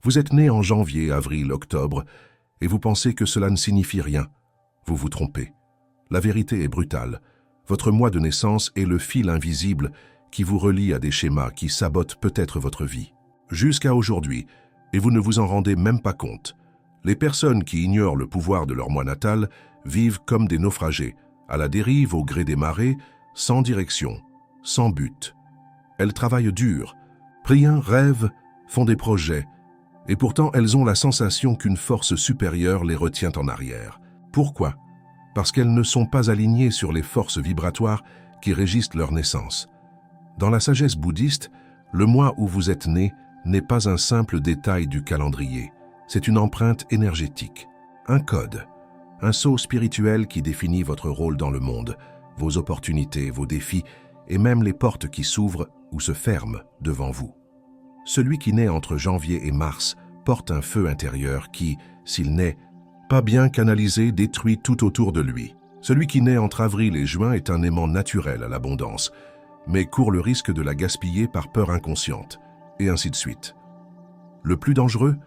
Vous êtes né en janvier, avril, octobre, et vous pensez que cela ne signifie rien. Vous vous trompez. La vérité est brutale. Votre mois de naissance est le fil invisible qui vous relie à des schémas qui sabotent peut-être votre vie. Jusqu'à aujourd'hui, et vous ne vous en rendez même pas compte, les personnes qui ignorent le pouvoir de leur mois natal vivent comme des naufragés, à la dérive au gré des marées, sans direction, sans but. Elles travaillent dur, prient, rêvent, font des projets, et pourtant elles ont la sensation qu'une force supérieure les retient en arrière. Pourquoi? Parce qu'elles ne sont pas alignées sur les forces vibratoires qui régissent leur naissance. Dans la sagesse bouddhiste, le mois où vous êtes né n'est pas un simple détail du calendrier. C'est une empreinte énergétique, un code, un sceau spirituel qui définit votre rôle dans le monde, vos opportunités, vos défis et même les portes qui s'ouvrent ou se ferment devant vous. Celui qui naît entre janvier et mars porte un feu intérieur qui, s'il n'est pas bien canalisé, détruit tout autour de lui. Celui qui naît entre avril et juin est un aimant naturel à l'abondance, mais court le risque de la gaspiller par peur inconsciente, et ainsi de suite. Le plus dangereux,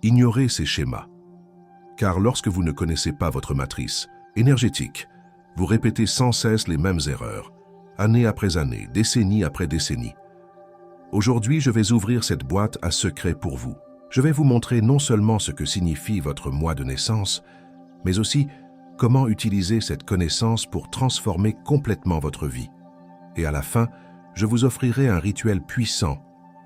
ignorez ces schémas. Car lorsque vous ne connaissez pas votre matrice énergétique, vous répétez sans cesse les mêmes erreurs, année après année, décennie après décennie. Aujourd'hui, je vais ouvrir cette boîte à secrets pour vous. Je vais vous montrer non seulement ce que signifie votre mois de naissance, mais aussi comment utiliser cette connaissance pour transformer complètement votre vie. Et à la fin, je vous offrirai un rituel puissant,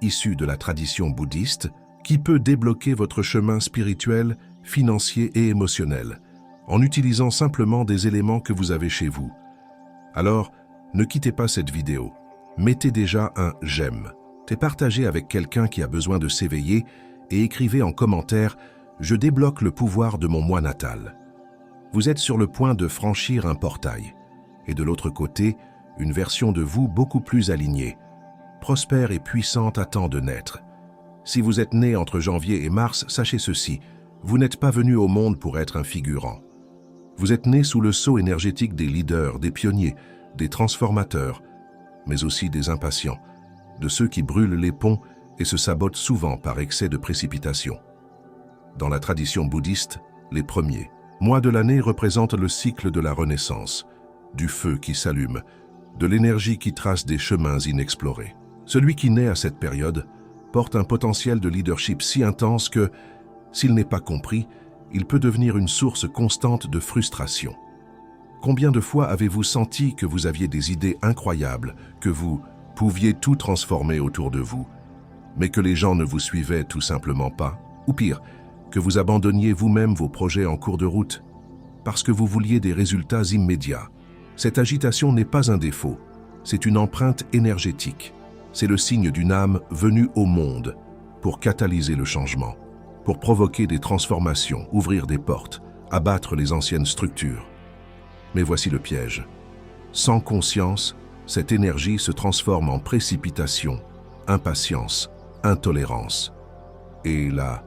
issu de la tradition bouddhiste, qui peut débloquer votre chemin spirituel, financier et émotionnel, en utilisant simplement des éléments que vous avez chez vous. Alors, ne quittez pas cette vidéo. Mettez déjà un « j'aime » et partagez avec quelqu'un qui a besoin de s'éveiller et écrivez en commentaire « Je débloque le pouvoir de mon mois natal ». Vous êtes sur le point de franchir un portail, et de l'autre côté, une version de vous beaucoup plus alignée, prospère et puissante attend de naître. Si vous êtes né entre janvier et mars, sachez ceci, vous n'êtes pas venu au monde pour être un figurant. Vous êtes né sous le sceau énergétique des leaders, des pionniers, des transformateurs, mais aussi des impatients, de ceux qui brûlent les ponts et se sabotent souvent par excès de précipitation. Dans la tradition bouddhiste, les premiers mois de l'année représentent le cycle de la renaissance, du feu qui s'allume, de l'énergie qui trace des chemins inexplorés. Celui qui naît à cette période porte un potentiel de leadership si intense que, s'il n'est pas compris, il peut devenir une source constante de frustration. Combien de fois avez-vous senti que vous aviez des idées incroyables, que vous pouviez tout transformer autour de vous, mais que les gens ne vous suivaient tout simplement pas? Ou pire, que vous abandonniez vous-même vos projets en cours de route, parce que vous vouliez des résultats immédiats. Cette agitation n'est pas un défaut, c'est une empreinte énergétique. C'est le signe d'une âme venue au monde pour catalyser le changement, pour provoquer des transformations, ouvrir des portes, abattre les anciennes structures. Mais voici le piège. Sans conscience, cette énergie se transforme en précipitation, impatience, intolérance. Et la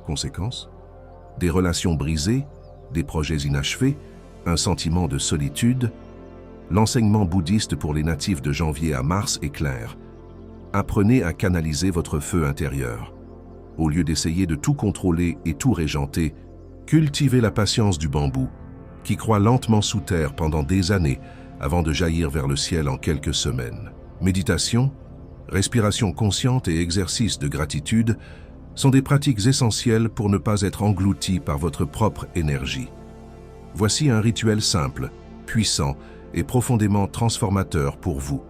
conséquence? Des relations brisées, des projets inachevés, un sentiment de solitude. L'enseignement bouddhiste pour les natifs de janvier à mars est clair. Apprenez à canaliser votre feu intérieur. Au lieu d'essayer de tout contrôler et tout régenter, cultivez la patience du bambou, qui croît lentement sous terre pendant des années avant de jaillir vers le ciel en quelques semaines. Méditation, respiration consciente et exercice de gratitude sont des pratiques essentielles pour ne pas être englouti par votre propre énergie. Voici un rituel simple, puissant et profondément transformateur pour vous,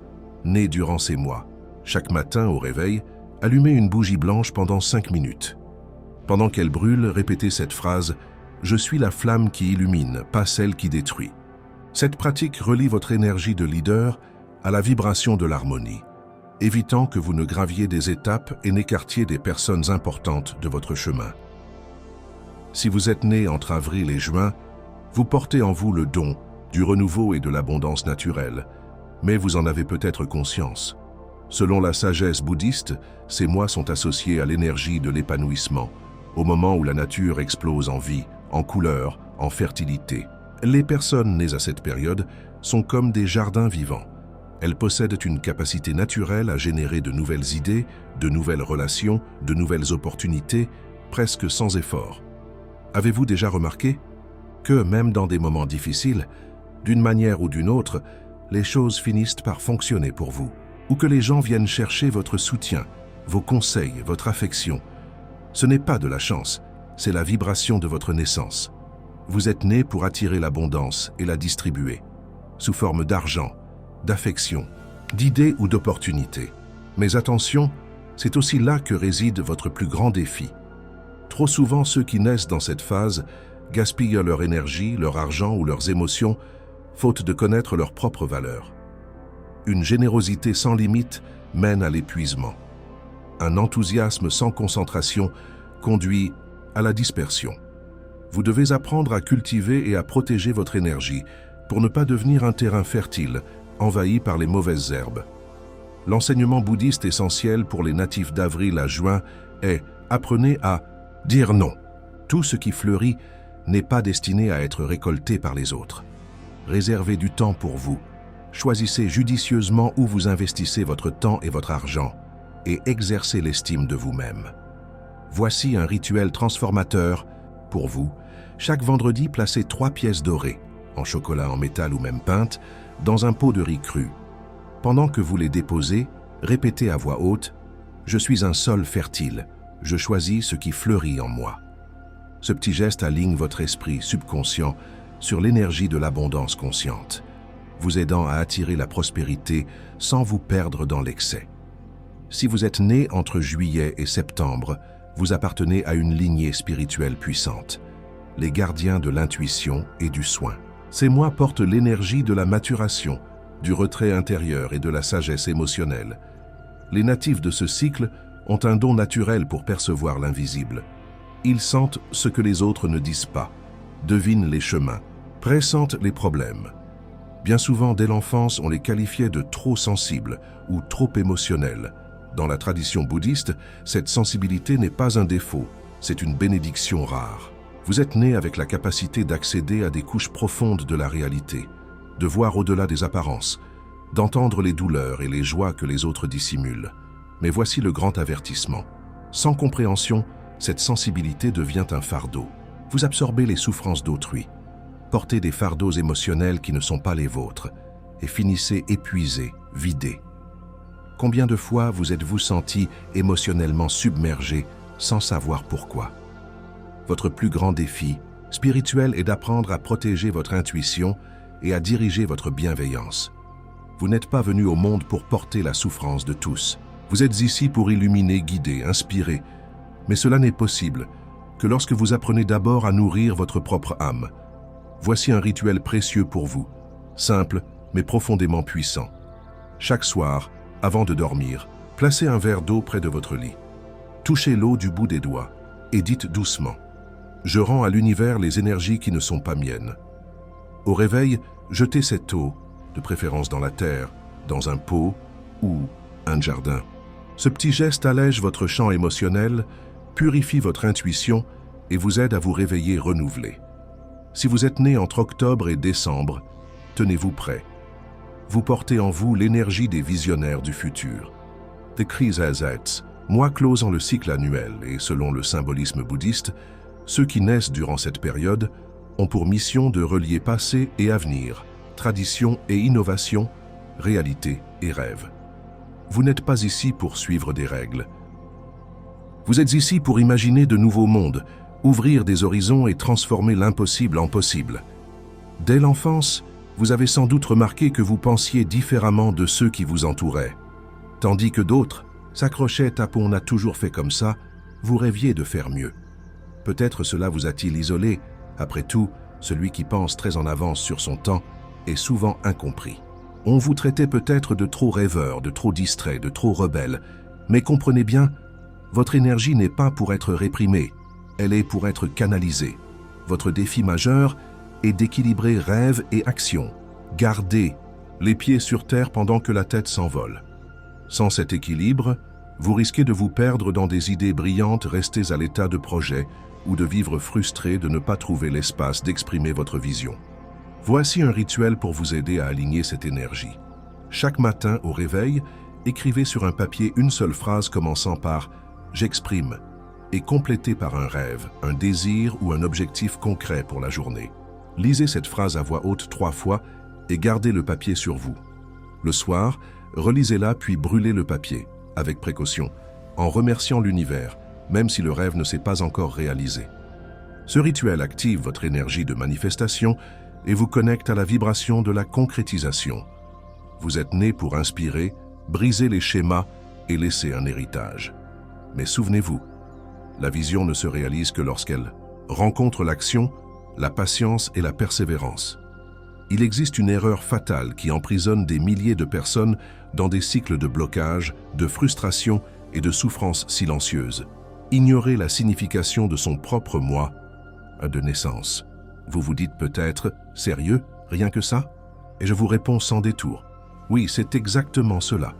né durant ces mois. Chaque matin au réveil, allumez une bougie blanche pendant 5 minutes. Pendant qu'elle brûle, répétez cette phrase « Je suis la flamme qui illumine, pas celle qui détruit ». Cette pratique relie votre énergie de leader à la vibration de l'harmonie, évitant que vous ne graviez des étapes et n'écartiez des personnes importantes de votre chemin. Si vous êtes né entre avril et juin, vous portez en vous le don du renouveau et de l'abondance naturelle, mais vous en avez peut-être conscience. Selon la sagesse bouddhiste, ces mois sont associés à l'énergie de l'épanouissement, au moment où la nature explose en vie, en couleurs, en fertilité. Les personnes nées à cette période sont comme des jardins vivants, Elles possèdent une capacité naturelle à générer de nouvelles idées, de nouvelles relations, de nouvelles opportunités, presque sans effort. Avez-vous déjà remarqué que, même dans des moments difficiles, d'une manière ou d'une autre, les choses finissent par fonctionner pour vous, ou que les gens viennent chercher votre soutien, vos conseils, votre affection? Ce n'est pas de la chance, c'est la vibration de votre naissance. Vous êtes né pour attirer l'abondance et la distribuer, sous forme d'argent, d'affection, d'idées ou d'opportunités. Mais attention, c'est aussi là que réside votre plus grand défi. Trop souvent, ceux qui naissent dans cette phase gaspillent leur énergie, leur argent ou leurs émotions, faute de connaître leur propre valeur. Une générosité sans limite mène à l'épuisement. Un enthousiasme sans concentration conduit à la dispersion. Vous devez apprendre à cultiver et à protéger votre énergie pour ne pas devenir un terrain fertile, envahi par les mauvaises herbes. L'enseignement bouddhiste essentiel pour les natifs d'avril à juin est « Apprenez à dire non ». Tout ce qui fleurit n'est pas destiné à être récolté par les autres. Réservez du temps pour vous. Choisissez judicieusement où vous investissez votre temps et votre argent et exercez l'estime de vous-même. Voici un rituel transformateur pour vous. Chaque vendredi, placez 3 pièces dorées, en chocolat, en métal ou même peintes, dans un pot de riz cru. Pendant que vous les déposez, répétez à voix haute « Je suis un sol fertile, je choisis ce qui fleurit en moi ». Ce petit geste aligne votre esprit subconscient sur l'énergie de l'abondance consciente, vous aidant à attirer la prospérité sans vous perdre dans l'excès. Si vous êtes né entre juillet et septembre, vous appartenez à une lignée spirituelle puissante, les gardiens de l'intuition et du soin. Ces mois portent l'énergie de la maturation, du retrait intérieur et de la sagesse émotionnelle. Les natifs de ce cycle ont un don naturel pour percevoir l'invisible. Ils sentent ce que les autres ne disent pas, devinent les chemins, pressentent les problèmes. Bien souvent, dès l'enfance, on les qualifiait de trop sensibles ou trop émotionnels. Dans la tradition bouddhiste, cette sensibilité n'est pas un défaut, c'est une bénédiction rare. Vous êtes né avec la capacité d'accéder à des couches profondes de la réalité, de voir au-delà des apparences, d'entendre les douleurs et les joies que les autres dissimulent. Mais voici le grand avertissement. Sans compréhension, cette sensibilité devient un fardeau. Vous absorbez les souffrances d'autrui, portez des fardeaux émotionnels qui ne sont pas les vôtres et finissez épuisé, vidé. Combien de fois vous êtes-vous senti émotionnellement submergé sans savoir pourquoi? Votre plus grand défi spirituel est d'apprendre à protéger votre intuition et à diriger votre bienveillance. Vous n'êtes pas venu au monde pour porter la souffrance de tous. Vous êtes ici pour illuminer, guider, inspirer. Mais cela n'est possible que lorsque vous apprenez d'abord à nourrir votre propre âme. Voici un rituel précieux pour vous, simple mais profondément puissant. Chaque soir, avant de dormir, placez un verre d'eau près de votre lit. Touchez l'eau du bout des doigts et dites doucement « Je rends à l'univers les énergies qui ne sont pas miennes ». Au réveil, jetez cette eau, de préférence dans la terre, dans un pot ou un jardin. Ce petit geste allège votre champ émotionnel, purifie votre intuition et vous aide à vous réveiller renouvelé. Si vous êtes né entre octobre et décembre, tenez-vous prêt. Vous portez en vous l'énergie des visionnaires du futur. The Krisazats, mois closant le cycle annuel et selon le symbolisme bouddhiste, ceux qui naissent durant cette période ont pour mission de relier passé et avenir, tradition et innovation, réalité et rêve. Vous n'êtes pas ici pour suivre des règles. Vous êtes ici pour imaginer de nouveaux mondes, ouvrir des horizons et transformer l'impossible en possible. Dès l'enfance, vous avez sans doute remarqué que vous pensiez différemment de ceux qui vous entouraient. Tandis que d'autres s'accrochaient à « on a toujours fait comme ça », vous rêviez de faire mieux. Peut-être cela vous a-t-il isolé. Après tout, celui qui pense très en avance sur son temps est souvent incompris. On vous traitait peut-être de trop rêveur, de trop distrait, de trop rebelle. Mais comprenez bien, votre énergie n'est pas pour être réprimée, elle est pour être canalisée. Votre défi majeur est d'équilibrer rêve et action. Gardez les pieds sur terre pendant que la tête s'envole. Sans cet équilibre, vous risquez de vous perdre dans des idées brillantes restées à l'état de projet ou de vivre frustré de ne pas trouver l'espace d'exprimer votre vision. Voici un rituel pour vous aider à aligner cette énergie. Chaque matin, au réveil, écrivez sur un papier une seule phrase commençant par « J'exprime » et complétée par un rêve, un désir ou un objectif concret pour la journée. Lisez cette phrase à voix haute 3 fois et gardez le papier sur vous. Le soir, relisez-la puis brûlez le papier, avec précaution, en remerciant l'univers, même si le rêve ne s'est pas encore réalisé. Ce rituel active votre énergie de manifestation et vous connecte à la vibration de la concrétisation. Vous êtes né pour inspirer, briser les schémas et laisser un héritage. Mais souvenez-vous, la vision ne se réalise que lorsqu'elle rencontre l'action, la patience et la persévérance. Il existe une erreur fatale qui emprisonne des milliers de personnes dans des cycles de blocage, de frustration et de souffrance silencieuse. Ignorer la signification de son propre moi de naissance. Vous vous dites peut-être, sérieux, rien que ça? Et je vous réponds sans détour. Oui, c'est exactement cela.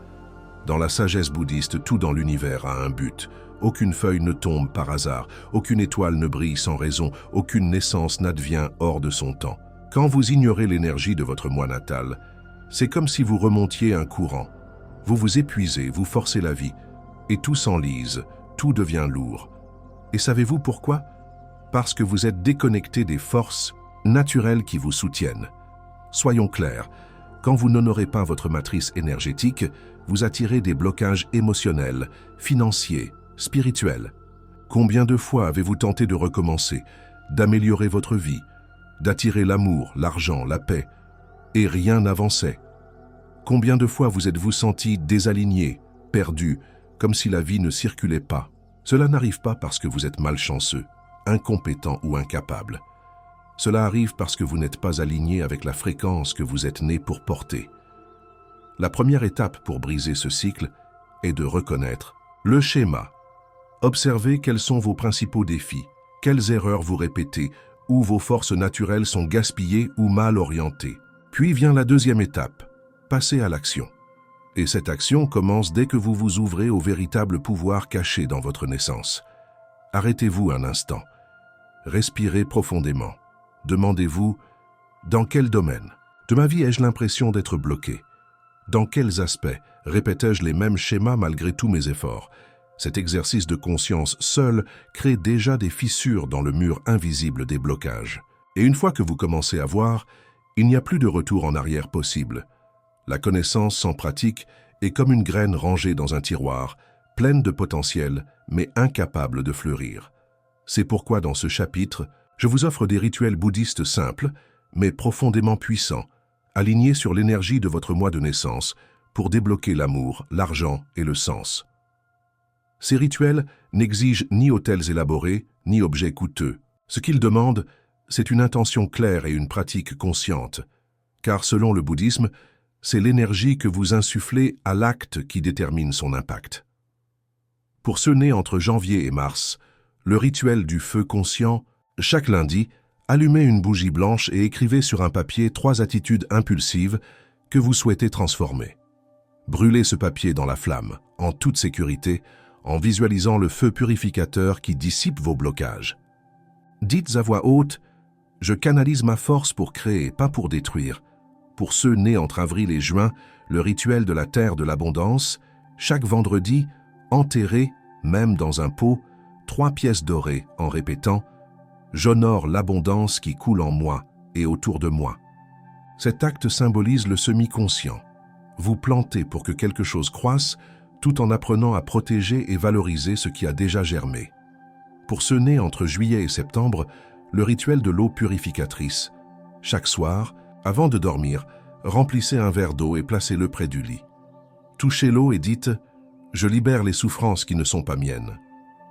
Dans la sagesse bouddhiste, tout dans l'univers a un but. Aucune feuille ne tombe par hasard, aucune étoile ne brille sans raison, aucune naissance n'advient hors de son temps. Quand vous ignorez l'énergie de votre moi natal, c'est comme si vous remontiez un courant. Vous vous épuisez, vous forcez la vie, et tout s'enlise, tout devient lourd. Et savez-vous pourquoi? Parce que vous êtes déconnecté des forces naturelles qui vous soutiennent. Soyons clairs, quand vous n'honorez pas votre matrice énergétique, vous attirez des blocages émotionnels, financiers, spirituels. Combien de fois avez-vous tenté de recommencer, d'améliorer votre vie, d'attirer l'amour, l'argent, la paix, et rien n'avançait? Combien de fois vous êtes-vous senti désaligné, perdu, comme si la vie ne circulait pas? Cela n'arrive pas parce que vous êtes malchanceux, incompétent ou incapable. Cela arrive parce que vous n'êtes pas aligné avec la fréquence que vous êtes né pour porter. La première étape pour briser ce cycle est de reconnaître le schéma. Observez quels sont vos principaux défis, quelles erreurs vous répétez, où vos forces naturelles sont gaspillées ou mal orientées. Puis vient la deuxième étape, passer à l'action. Et cette action commence dès que vous vous ouvrez au véritable pouvoir caché dans votre naissance. Arrêtez-vous un instant. Respirez profondément. Demandez-vous, dans quel domaine de ma vie ai-je l'impression d'être bloqué? Dans quels aspects répétais-je les mêmes schémas malgré tous mes efforts? Cet exercice de conscience seul crée déjà des fissures dans le mur invisible des blocages. Et une fois que vous commencez à voir, il n'y a plus de retour en arrière possible. La connaissance sans pratique est comme une graine rangée dans un tiroir, pleine de potentiel, mais incapable de fleurir. C'est pourquoi dans ce chapitre, je vous offre des rituels bouddhistes simples, mais profondément puissants, alignés sur l'énergie de votre moi de naissance, pour débloquer l'amour, l'argent et le sens. Ces rituels n'exigent ni hôtels élaborés, ni objets coûteux. Ce qu'ils demandent, c'est une intention claire et une pratique consciente, car selon le bouddhisme, c'est l'énergie que vous insufflez à l'acte qui détermine son impact. Pour ceux nés entre janvier et mars, le rituel du feu conscient, chaque lundi, allumez une bougie blanche et écrivez sur un papier 3 attitudes impulsives que vous souhaitez transformer. Brûlez ce papier dans la flamme, en toute sécurité, en visualisant le feu purificateur qui dissipe vos blocages. Dites à voix haute « Je canalise ma force pour créer, pas pour détruire ». Pour ceux nés entre avril et juin, le rituel de la terre de l'abondance, chaque vendredi, enterrez, même dans un pot, 3 pièces dorées en répétant « J'honore l'abondance qui coule en moi et autour de moi ». Cet acte symbolise le semi-conscient. Vous plantez pour que quelque chose croisse, tout en apprenant à protéger et valoriser ce qui a déjà germé. Pour ceux nés entre juillet et septembre, le rituel de l'eau purificatrice. Chaque soir, avant de dormir, remplissez un verre d'eau et placez-le près du lit. Touchez l'eau et dites « Je libère les souffrances qui ne sont pas miennes ».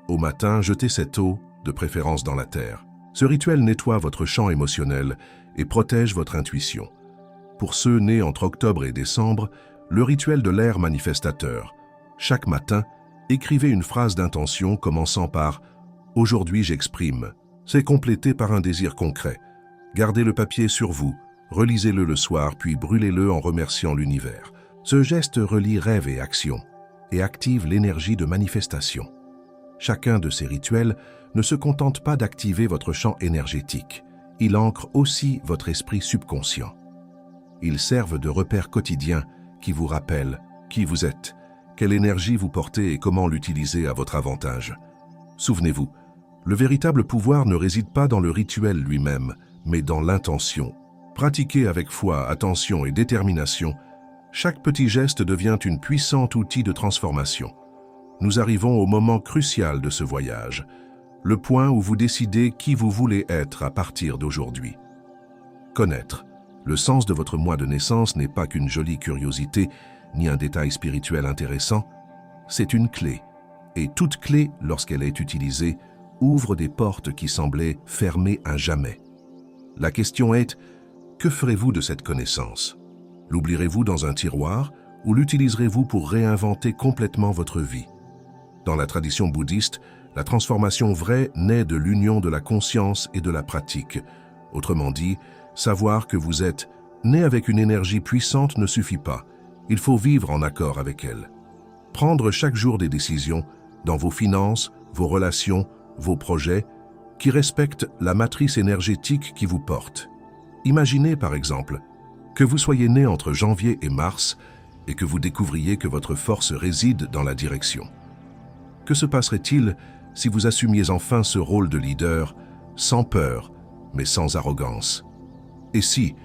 Au matin, jetez cette eau, de préférence dans la terre. Ce rituel nettoie votre champ émotionnel et protège votre intuition. Pour ceux nés entre octobre et décembre, le rituel de l'air manifestateur. Chaque matin, écrivez une phrase d'intention commençant par « Aujourd'hui j'exprime ». C'est complété par un désir concret. Gardez le papier sur vous, relisez-le le soir puis brûlez-le en remerciant l'univers. Ce geste relie rêve et action et active l'énergie de manifestation. Chacun de ces rituels ne se contente pas d'activer votre champ énergétique. Il ancre aussi votre esprit subconscient. Ils servent de repères quotidiens qui vous rappelle qui vous êtes, quelle énergie vous portez et comment l'utiliser à votre avantage. Souvenez-vous, le véritable pouvoir ne réside pas dans le rituel lui-même, mais dans l'intention. Pratiqué avec foi, attention et détermination, chaque petit geste devient une puissante outil de transformation. Nous arrivons au moment crucial de ce voyage, le point où vous décidez qui vous voulez être à partir d'aujourd'hui. Connaître le sens de votre moi de naissance n'est pas qu'une jolie curiosité, ni un détail spirituel intéressant, c'est une clé. Et toute clé, lorsqu'elle est utilisée, ouvre des portes qui semblaient fermées à jamais. La question est, que ferez-vous de cette connaissance? L'oublierez-vous dans un tiroir ou l'utiliserez-vous pour réinventer complètement votre vie? Dans la tradition bouddhiste, la transformation vraie naît de l'union de la conscience et de la pratique. Autrement dit, savoir que vous êtes né avec une énergie puissante ne suffit pas. Il faut vivre en accord avec elle. Prendre chaque jour des décisions, dans vos finances, vos relations, vos projets, qui respectent la matrice énergétique qui vous porte. Imaginez par exemple que vous soyez né entre janvier et mars et que vous découvriez que votre force réside dans la direction. Que se passerait-il si vous assumiez enfin ce rôle de leader, sans peur, mais sans arrogance? Et si,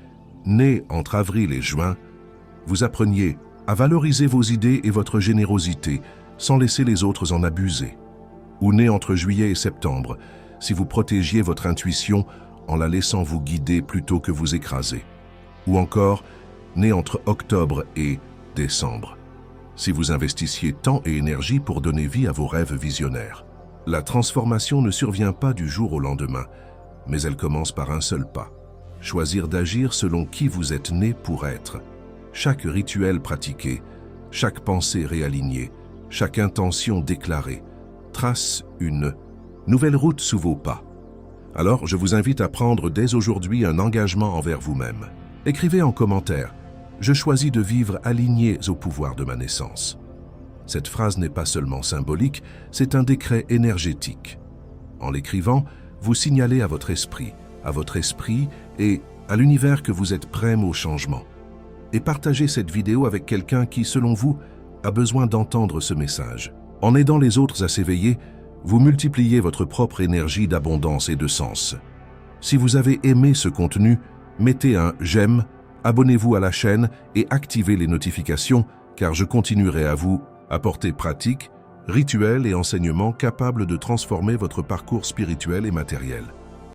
né entre avril et juin, vous appreniez à valoriser vos idées et votre générosité sans laisser les autres en abuser? Ou né entre juillet et septembre, si vous protégiez votre intuition en la laissant vous guider plutôt que vous écraser? Ou encore, né entre octobre et décembre, si vous investissiez temps et énergie pour donner vie à vos rêves visionnaires? La transformation ne survient pas du jour au lendemain, mais elle commence par un seul pas. Choisir d'agir selon qui vous êtes né pour être. Chaque rituel pratiqué, chaque pensée réalignée, chaque intention déclarée, trace une nouvelle route sous vos pas. Alors, je vous invite à prendre dès aujourd'hui un engagement envers vous-même. Écrivez en commentaire « Je choisis de vivre aligné au pouvoir de ma naissance ». Cette phrase n'est pas seulement symbolique, c'est un décret énergétique. En l'écrivant, vous signalez à votre esprit et à l'univers que vous êtes prêt au changement. Et partagez cette vidéo avec quelqu'un qui, selon vous, a besoin d'entendre ce message. En aidant les autres à s'éveiller, vous multipliez votre propre énergie d'abondance et de sens. Si vous avez aimé ce contenu, mettez un j'aime, abonnez-vous à la chaîne et activez les notifications car je continuerai à vous apporter pratiques, rituels et enseignements capables de transformer votre parcours spirituel et matériel.